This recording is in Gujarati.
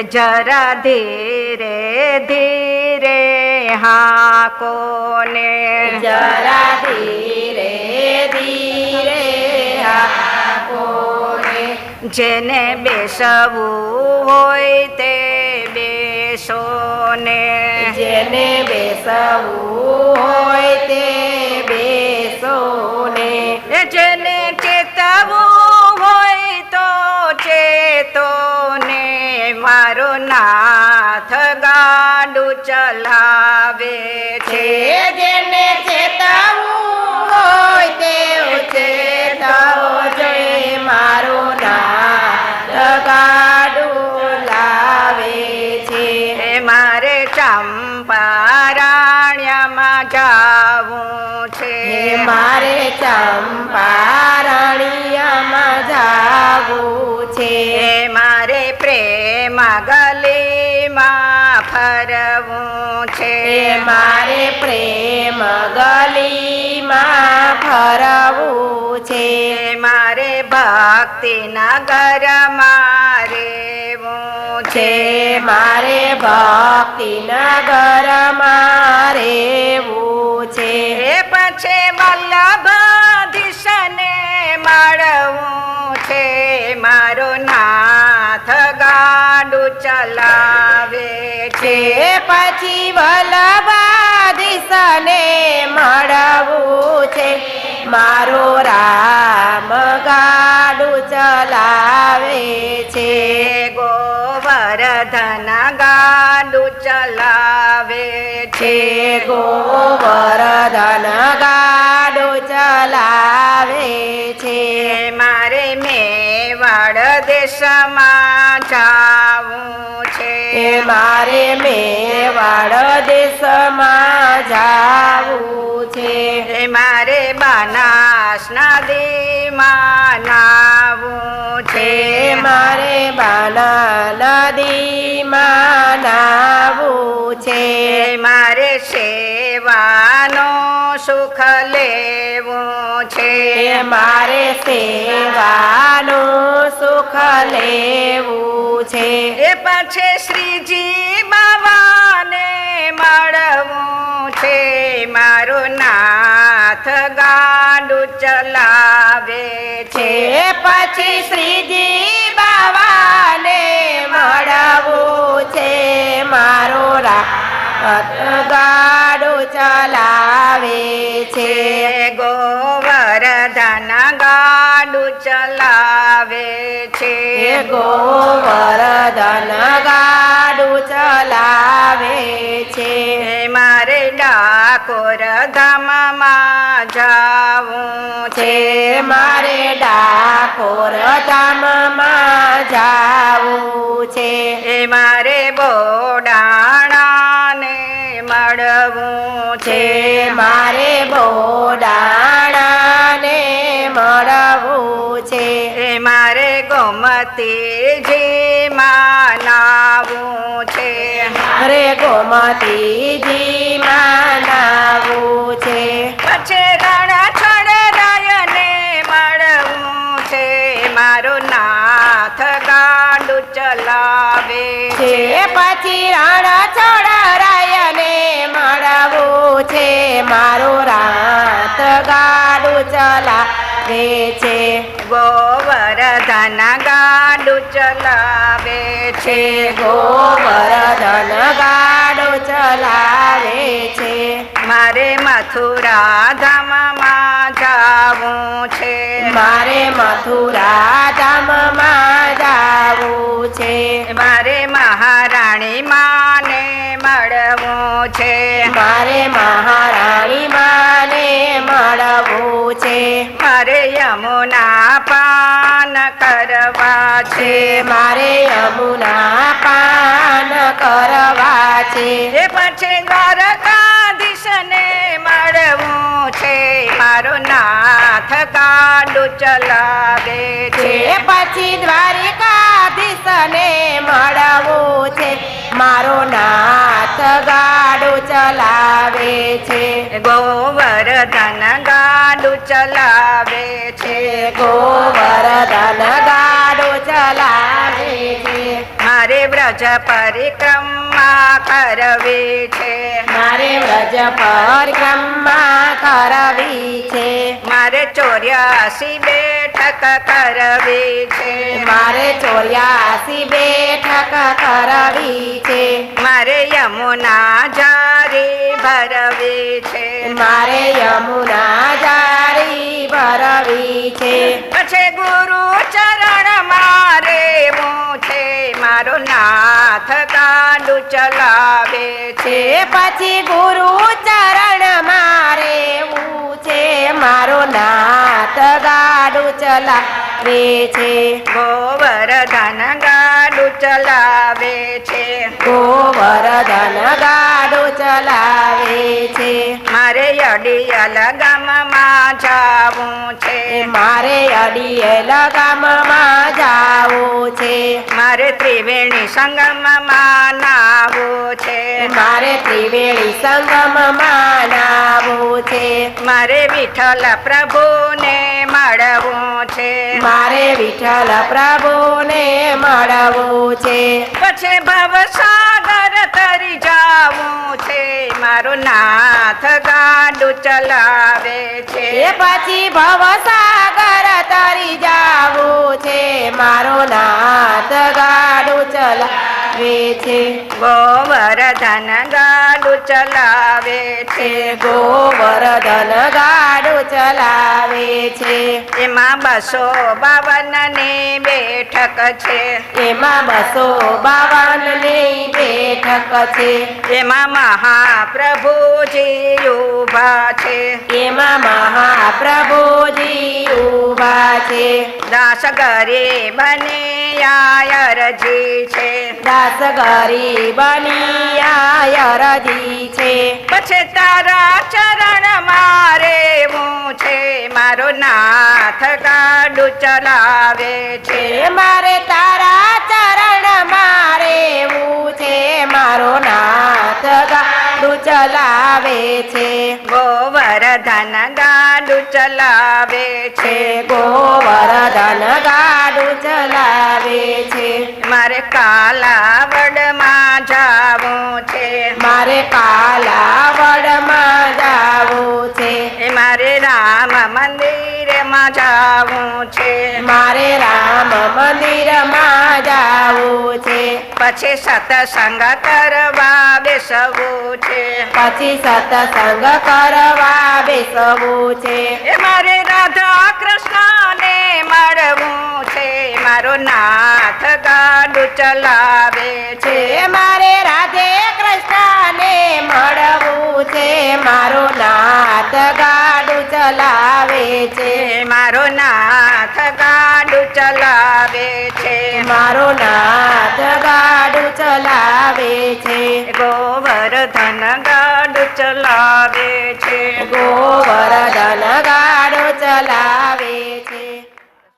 જરા ધીરે ધીરે હાકો ને જરા ધીરે ધીરે હાકો ને જેને બેસવું હોય તે બેસો ને જેને બેસવું હોય તે બેસો ને જેને ચેતવું હોય તો ચેતો ને મારો નાથ ગાડું ચલાવે છે જેને ચેતવું હોય તે ચેતવો જોઈએ મારો નાથ ગાડું લાવે છે મારે ચંપારણ્યમાં જાવું છે મારે ચંપારણ્યમાં જાવું છે મારે પ્રેમ ગલીમાં ફરવું છે મારે પ્રેમ ગલીમાં ફરવું છે મારે ભક્તિ નગરમાં રહેવું છે મારે ભક્તિ નગરમાં રહેવું છે પછી વલ્લભાધીશને મળવું છે મારો નાથ ગાડું ચલાવે છે પછી વલ્લભાધીશને મળવું છે મારો રામ ગાડું ચલાવે છે ગોવર્ધન ગાડું ચલાવે છે ગોવર્ધન ગાડું ચલાવે છે મારે મેવાડ દેશમાં જાવું છે મારે મેવાડ દેશમાં જાવું છે મારે બનાસ નદીમાં નાવું છે મારે બાના નદીમાં નાવું છે મારે સેવાનો સુખ લેવું છે મારે સેવાનું સુખ લેવું છે પછી શ્રીજી બાવાને મળવું છે મારો નાથ ગાડું ચલાવે છે પછી શ્રીજી બાવાને મળવું છે મારો રાત ગાડું ચલાવે છે ગોવર્ધન ગાડું ચલાવે છે ગોવર્ધન ગાડું ચલાવે છે મારે ડાકોર ધામમાં જાવું છે મારે ડાકોર ધામમાં જાવું છે મારે બોડાણાને મળવું છે મારે બોડાણાને મળવું છે મારે ગોમતીજીમાં નાવું છે મારે ગોમતીજીમાં નાવું છે પછી રણછોડ રાયને મળવું છે મારો નાથ ગાડું ચલાવે છે પછી રણછોડ રાયને મળવું છે મારો રાત ગાડું ચલાવે છે ગોવર્ધન ગાડું ચલાવે છે ગોવર્ધન ગાડું ચલાવે છે મારે મથુરા ધામમાં જાવું છે મારે મથુરા ધામમાં જાવું છે મારે મહારાણી માને મળવું છે મારે મહારાણી માને મળવું છે મારે યમુના પાન કરવા છે મારે યમુના પાન કરવા છે પછી દ્વારકાધીશને મળવું છે મારો નાથ ગાડું ચલાવે છે પછી દ્વારિકાધીશને મળવું છે મારો નાથ ગાડું ચલાવે છે ગોવર્ધન ગાડું ચલાવે છે ગોવર્ધન ગાડું ચલાવે છે મારે વ્રજ પરિક્રમા કરવી છે મારે વ્રજ પરિક્રમા કરવી છે મારે 84 બેઠક કરવી છે મારે 84 બેઠક કરવી છે મારે યમુના જારી ભરવી છે મારે યમુના જારી ભરવી છે પછી ગુરુ ચરણ મારે હું છે મારો નાથ ગાડું ચલાવે છે છે પછી ગુરુ ચરણ મારે છે મારો નાથ ગાડું ચલાવે છે ગોવર્ધન ગાડું ચલાવે છે ગોવર્ધન ગાડું ચલાવે છે મારે અડિયલ ગામમાં જાવું છે મારે અડિયેલ ગામમાં જાવું છે મારે ત્રિવેણી સંગમમાં નાવું છે મારે ત્રિવેણી સંગમમાં નાવું છે મારે વિઠ્ઠલ પ્રભુને મળવું છે મારે વિઠ્ઠલ પ્રભુને મળવું છે પછી ભવસાગર તરી જાવું છે મારો નાથ ગાડું ચલાવે છે એ પછી ભવસાગર તરી જાવું છે મારો નાથ ગાડું ચલાવે છે ગોવર્ધન ગાડું ચલાવે છે ગોવર્ધન ગાડું ચલાવે છે એમાં 252 ની બેઠક છે એમાં 252 ની બેઠક છે એમાં મહાપ્રભુજી ઊભા છે એમાં મહાપ્રભુજી ઊભા છે દાસ ગરીબની અરજી છે દાસ ગરીબની અરજી છે પછી તારા ચરણ મારે હું છે મારો નાથ ગાડું ચલાવે છે મારે તારા ચરણ મારે છે મારો નાથ ગાડું ચલાવે છે ગોવર્ધન ગાડું ચલાવે છે ગોવર્ધન ગાડું ચલાવે છે મારે કાલાવડમાં જાવું છે મારે કાલાવડમાં જાવું છે મારે રામ મંદિરમાં જાવું છે મારે રામ મંદિરમાં જાવું છે પછી સત્સંગ કરવા બેસવું છે પછી સત્સંગ કરવા બેસવું છે મારે રાધા કૃષ્ણને મળવું છે મારો નાથ ગાડું ચલાવે છે મારે રાધે કૃષ્ણને મળવું છે મારો નાથ ગાડું ચલાવે છે મારો નાથ ગાડું ચલાવે છે મારો નાથ ગાડું ચલાવે છે ગોવર્ધન ગાડું ચલાવે છે ગોવર્ધન ગાડું ચલાવે